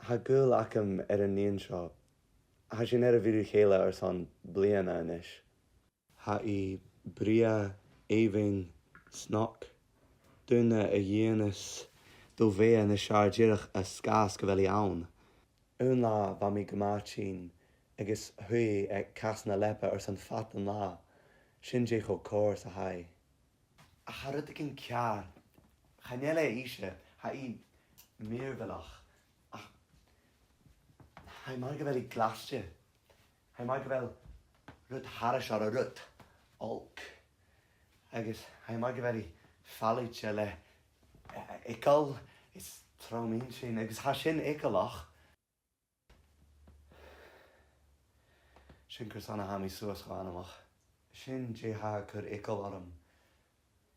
Tá gúil acham ar an níon seo. Tá sin ar a bhíú chéile ar san bliana inis. Tá í bria éhain snoc dúine a dhéanas dó bhéa na seardíireach a scas go bhfuil ann. Ún lá bha mí go máid sin agus thuí ag casna lepa ar san fat an lá. Sin dé cho cóir sa haid. A charad ag an cear. Chanéile íse, ha í míorbhealach. Ha mar go bhfuil í glasiste. Ha mar go bhfuil rud haris ar a rud. Olc. Agus ha mar go bhfuil í fallite le ical is trámín sin. Agus ha sin icalach. Sin gur sanna ha mí suas gánamach. Sin dé ha cur ical orm.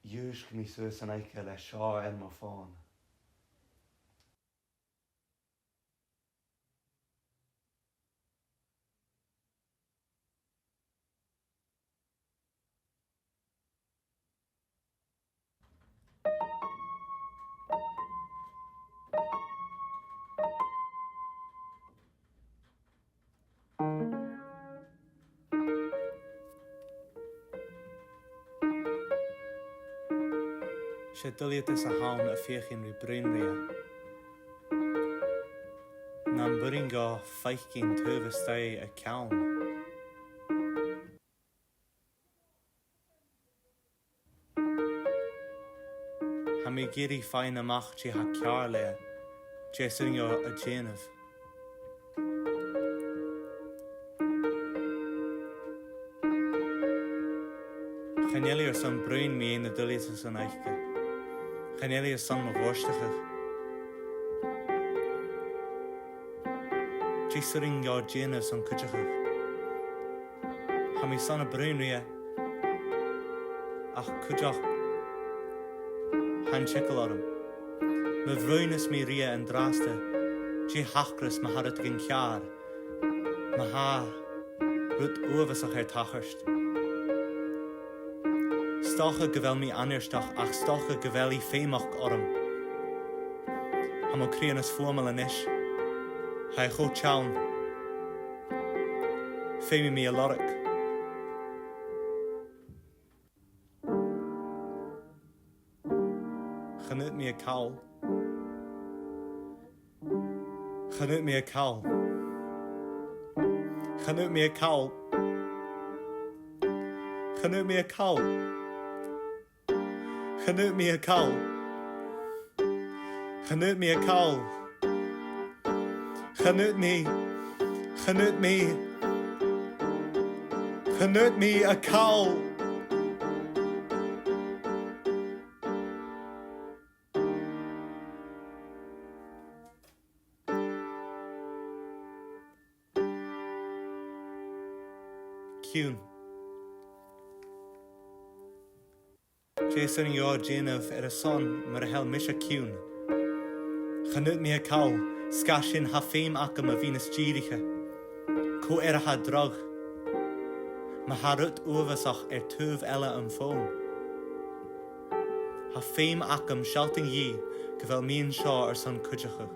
Dúis go mí suas an aice le seo mar fáin. sé dulliad is a hán a féchin rí brúnria. Nan burin gá feichin tuvistai a ceann. Ha mi géri fein amach tí ha cear le, jésun jo a djéanamh. Chaneli ar san brún mi na dulliad is an aiche. Chaneli is san ma bhórstachach. Jísuring gá djéanamh san cúteachach. Ha mi san a brún ria, ach cúteach han sickle orm. Me bhrúnas mi ria an drásta, dí hachras ma harad gin cear, ma ha rud uavasach tacharst. Stocha go bhfuil mí anirstach ach stocha go bhfuil í féimach orm. Ha mo crían is fuamal inis, ha cho teann, féimi mí a lorach. Chanút mí a cawl. Chanút mí a cawl. Chanút mí a cawl. Chanút mí a cawl. Chanút mí a cawl. Chanút mí a cawl. Chanút mí. Chanút mí. Chanút mí a cawl. Ciún. Jason yó djéanamh ar a son mar a hel mis a ciún. Chanút mí a cawl, scasin ha féim acham a vínas díriche. Co ar a ha drog. Ma ha rut uavasach ar tuv eile an fón. Ha féim acham sealting yí go bhfuil míon seo ar son cúteachach.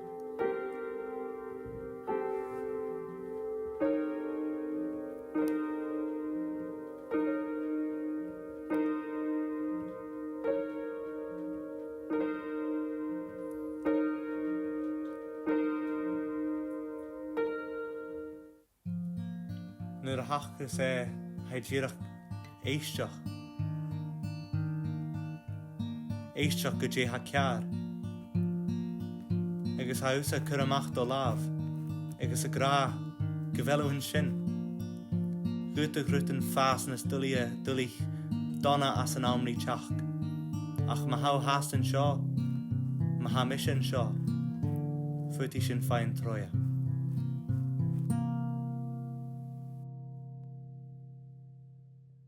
Nuair a hachas haidíireach éisteach. Éisteach go dtí ha cear. Agus ha úsa cur amach do lámh. Agus a grá go bhfuilúin sin. Gúteach rutain fásnas dullich donna as an amní teach. Ach ma hau hastan seo, ma ha misin seo. Fuití sin féin troia.